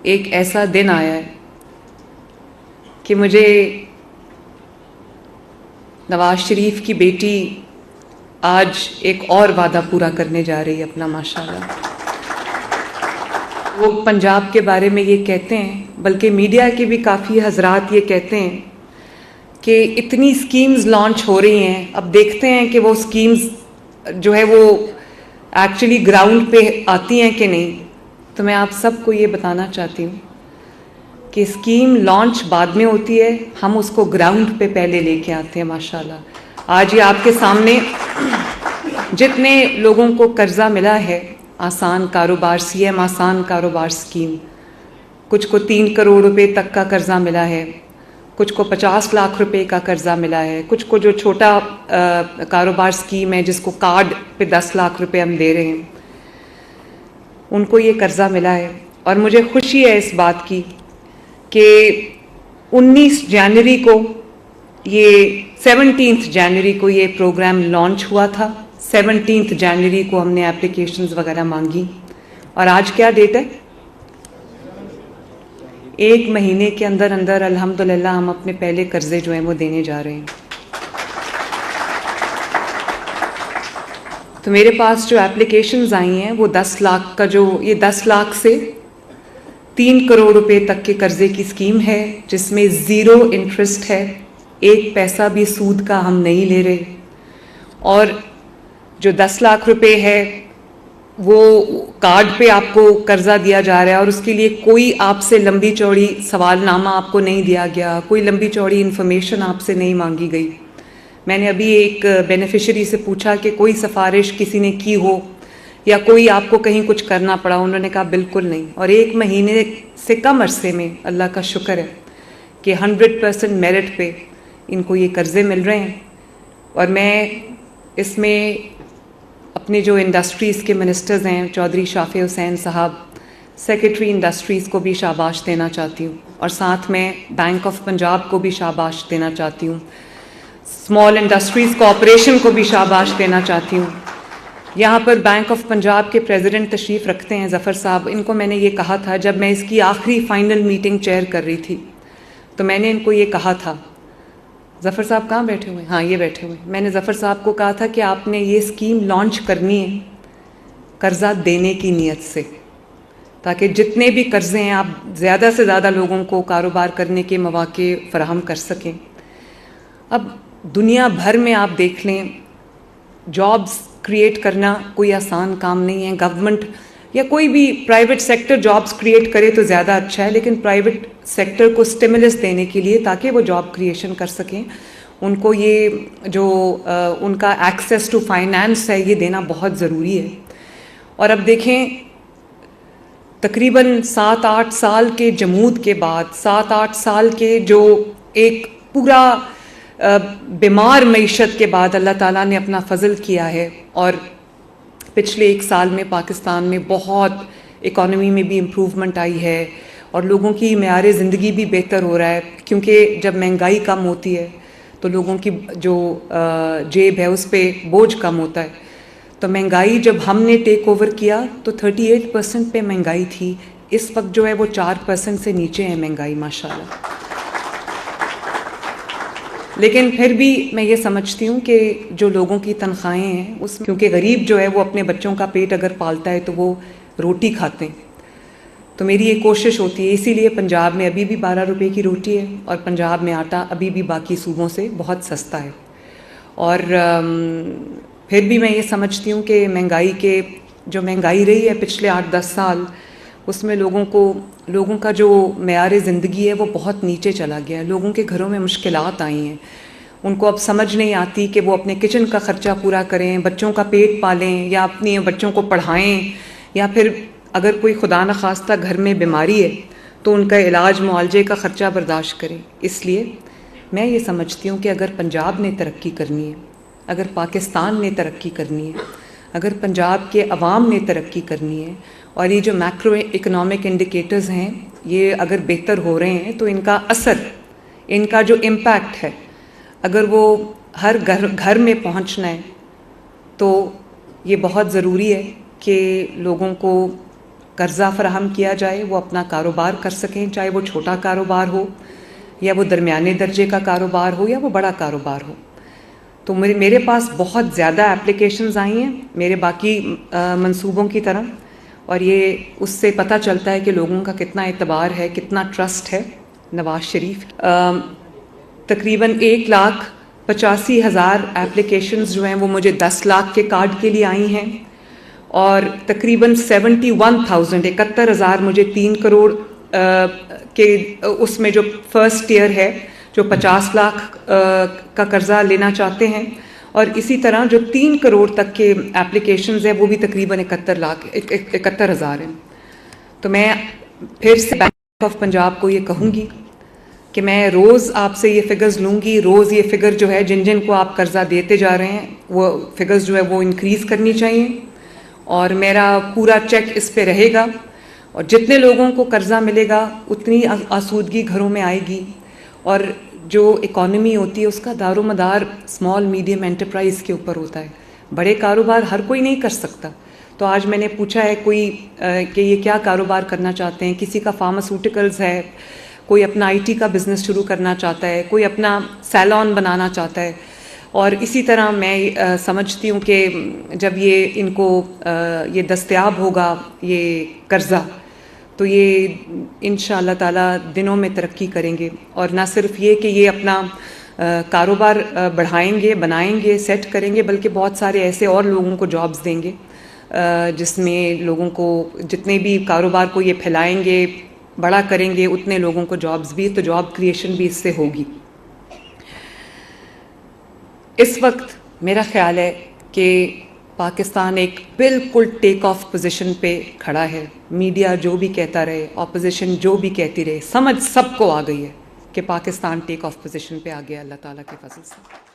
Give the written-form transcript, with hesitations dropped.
ایک ایسا دن آیا ہے کہ مجھے نواز شریف کی بیٹی آج ایک اور وعدہ پورا کرنے جا رہی ہے اپنا، ماشاءاللہ۔ وہ پنجاب کے بارے میں یہ کہتے ہیں، بلکہ میڈیا کے بھی کافی حضرات یہ کہتے ہیں کہ اتنی سکیمز لانچ ہو رہی ہیں، اب دیکھتے ہیں کہ وہ سکیمز جو ہے وہ ایکچولی گراؤنڈ پہ آتی ہیں کہ نہیں۔ تو میں آپ سب کو یہ بتانا چاہتی ہوں کہ اسکیم لانچ بعد میں ہوتی ہے، ہم اس کو گراؤنڈ پہ پہلے لے کے آتے ہیں، ماشاءاللہ۔ آج یہ آپ کے سامنے جتنے لوگوں کو قرضہ ملا ہے، آسان کاروبار سی ایم آسان کاروبار اسکیم، کچھ کو 3 کروڑ روپے تک کا قرضہ ملا ہے، کچھ کو 50 لاکھ روپے کا قرضہ ملا ہے، کچھ کو جو چھوٹا کاروبار اسکیم ہے جس کو کارڈ پہ 10 لاکھ روپے ہم دے رہے ہیں، ان کو یہ قرضہ ملا ہے۔ اور مجھے خوشی ہے اس بات کی کہ 19 جنوری کو یہ 17 جنوری کو یہ پروگرام لانچ ہوا تھا۔ 17 جنوری کو ہم نے اپلیکیشنز وغیرہ مانگی، اور آج کیا ڈیٹ ہے؟ 1 مہینے کے اندر اندر الحمدللہ ہم اپنے پہلے قرضے جو ہیں وہ دینے جا رہے ہیں۔ تو میرے پاس جو اپلیکیشنز آئی ہیں وہ 10 لاکھ کا، جو یہ 10 لاکھ سے 3 کروڑ روپے تک کے قرضے کی اسکیم ہے، جس میں 0 انٹرسٹ ہے، 1 پیسہ بھی سود کا ہم نہیں لے رہے۔ اور جو 10 لاکھ روپے ہے وہ کارڈ پہ آپ کو قرضہ دیا جا رہا ہے، اور اس کے لیے کوئی آپ سے لمبی چوڑی سوال نامہ آپ کو نہیں دیا گیا، کوئی لمبی چوڑی انفارمیشن آپ سے نہیں مانگی گئی۔ میں نے ابھی ایک بینیفیشری سے پوچھا کہ کوئی سفارش کسی نے کی ہو یا کوئی آپ کو کہیں کچھ کرنا پڑا، انہوں نے کہا بالکل نہیں۔ اور 1 مہینے سے کم عرصے میں اللہ کا شکر ہے کہ 100% میرٹ پہ ان کو یہ قرضے مل رہے ہیں۔ اور میں اس میں اپنے جو انڈسٹریز کے منسٹرز ہیں، چودھری شافع حسین صاحب، سیکرٹری انڈسٹریز کو بھی شاباش دینا چاہتی ہوں، اور ساتھ میں بینک آف پنجاب کو بھی شاباش دینا چاہتی ہوں، اسمال انڈسٹریز کارپوریشن کو بھی شاباش دینا چاہتی ہوں۔ یہاں پر بینک آف پنجاب کے پریزیڈنٹ تشریف رکھتے ہیں ظفر صاحب، ان کو میں نے یہ کہا تھا جب میں اس کی آخری فائنل میٹنگ چیئر کر رہی تھی، تو میں نے ان کو یہ کہا تھا، ظفر صاحب کہاں بیٹھے ہوئے ہیں؟ ہاں یہ بیٹھے ہوئے ہیں۔ میں نے ظفر صاحب کو کہا تھا کہ آپ نے یہ اسکیم لانچ کرنی ہے قرضہ دینے کی نیت سے، تاکہ جتنے بھی قرضے ہیں آپ زیادہ سے زیادہ لوگوں کو کاروبار کرنے کے مواقع فراہم کر سکیں۔ اب دنیا بھر میں آپ دیکھ لیں، جابز کریٹ کرنا کوئی آسان کام نہیں ہے۔ گورنمنٹ یا کوئی بھی پرائیویٹ سیکٹر جابز کریٹ کرے تو زیادہ اچھا ہے، لیکن پرائیویٹ سیکٹر کو سٹیمولس دینے کے لیے تاکہ وہ جاب کریشن کر سکیں، ان کو یہ جو ان کا ایکسیس ٹو فائنانس ہے یہ دینا بہت ضروری ہے۔ اور اب دیکھیں تقریباً 7-8 سال کے جمود کے بعد، 7-8 سال کے جو ایک پورا بیمار معیشت کے بعد اللہ تعالیٰ نے اپنا فضل کیا ہے، اور پچھلے 1 سال میں پاکستان میں بہت اکانومی میں بھی امپروومنٹ آئی ہے، اور لوگوں کی معیار زندگی بھی بہتر ہو رہا ہے، کیونکہ جب مہنگائی کم ہوتی ہے تو لوگوں کی جو جیب ہے اس پہ بوجھ کم ہوتا ہے۔ تو مہنگائی جب ہم نے ٹیک اوور کیا تو 38% پہ مہنگائی تھی، اس وقت جو ہے وہ 4% سے نیچے ہے مہنگائی، ماشاءاللہ۔ لیکن پھر بھی میں یہ سمجھتی ہوں کہ جو لوگوں کی تنخواہیں ہیں اس میں، کیونکہ غریب جو ہے وہ اپنے بچوں کا پیٹ اگر پالتا ہے تو وہ روٹی کھاتے ہیں، تو میری یہ کوشش ہوتی ہے، اسی لیے پنجاب میں ابھی بھی 12 روپے کی روٹی ہے، اور پنجاب میں آٹا ابھی بھی باقی صوبوں سے بہت سستا ہے۔ اور پھر بھی میں یہ سمجھتی ہوں کہ مہنگائی رہی ہے پچھلے 8-10 سال، اس میں لوگوں کا جو معیار زندگی ہے وہ بہت نیچے چلا گیا ہے۔ لوگوں کے گھروں میں مشکلات آئی ہیں، ان کو اب سمجھ نہیں آتی کہ وہ اپنے کچن کا خرچہ پورا کریں، بچوں کا پیٹ پالیں، یا اپنی بچوں کو پڑھائیں، یا پھر اگر کوئی خدا نخواستہ گھر میں بیماری ہے تو ان کا علاج معالجے کا خرچہ برداشت کریں۔ اس لیے میں یہ سمجھتی ہوں کہ اگر پنجاب نے ترقی کرنی ہے، اگر پاکستان نے ترقی کرنی ہے، اگر پنجاب کے عوام نے ترقی کرنی ہے، اور یہ جو میکرو اکنامک انڈیکیٹرز ہیں یہ اگر بہتر ہو رہے ہیں، تو ان کا اثر، ان کا جو امپیکٹ ہے، اگر وہ ہر گھر میں پہنچنا ہے تو یہ بہت ضروری ہے کہ لوگوں کو قرضہ فراہم کیا جائے, وہ اپنا کاروبار کر سکیں, چاہے وہ چھوٹا کاروبار ہو یا وہ درمیانے درجے کا کاروبار ہو یا وہ بڑا کاروبار ہو. تو میرے پاس بہت زیادہ اپلیکیشنز آئی ہیں میرے باقی منصوبوں کی طرح, اور یہ اس سے پتہ چلتا ہے کہ لوگوں کا کتنا اعتبار ہے, کتنا ٹرسٹ ہے نواز شریف. تقریباً 1,85,000 اپلیکیشنز جو ہیں وہ مجھے 10 لاکھ کے کارڈ کے لیے آئی ہیں, اور تقریباً 71,000 مجھے 3 کروڑ کے اس میں جو فرسٹ ایئر ہے جو 50 لاکھ کا قرضہ لینا چاہتے ہیں, اور اسی طرح جو 3 کروڑ تک کے اپلیکیشنز ہیں وہ بھی تقریباً 71,000 ہیں. تو میں پھر سے بینک آف پنجاب کو یہ کہوں گی کہ میں روز آپ سے یہ فگرز لوں گی, روز یہ فگر جو ہے جن کو آپ قرضہ دیتے جا رہے ہیں وہ فگرز جو ہے وہ انکریز کرنی چاہیے, اور میرا پورا چیک اس پہ رہے گا, اور جتنے لوگوں کو قرضہ ملے گا اتنی آسودگی گھروں میں آئے گی. اور جو اکانومی ہوتی ہے اس کا دار و مدار اسمال میڈیم انٹرپرائز کے اوپر ہوتا ہے, بڑے کاروبار ہر کوئی نہیں کر سکتا. تو آج میں نے پوچھا ہے کوئی کہ یہ کیا کاروبار کرنا چاہتے ہیں, کسی کا فارماسیوٹیکلز ہے, کوئی اپنا IT کا بزنس شروع کرنا چاہتا ہے, کوئی اپنا سیلون بنانا چاہتا ہے. اور اسی طرح میں سمجھتی ہوں کہ جب یہ ان کو یہ دستیاب ہوگا یہ قرضہ, تو یہ انشاءاللہ تعالی دنوں میں ترقی کریں گے. اور نہ صرف یہ کہ یہ اپنا کاروبار بڑھائیں گے, بنائیں گے, سیٹ کریں گے, بلکہ بہت سارے ایسے اور لوگوں کو جابز دیں گے, جس میں لوگوں کو جتنے بھی کاروبار کو یہ پھیلائیں گے, بڑا کریں گے, اتنے لوگوں کو جابز بھی, تو جاب کریشن بھی اس سے ہوگی. اس وقت میرا خیال ہے کہ پاکستان ایک بالکل ٹیک آف پوزیشن پہ کھڑا ہے. میڈیا جو بھی کہتا رہے, اپوزیشن جو بھی کہتی رہے, سمجھ سب کو آ گئی ہے کہ پاکستان ٹیک آف پوزیشن پہ آ گیا اللہ تعالیٰ کے فضل سے.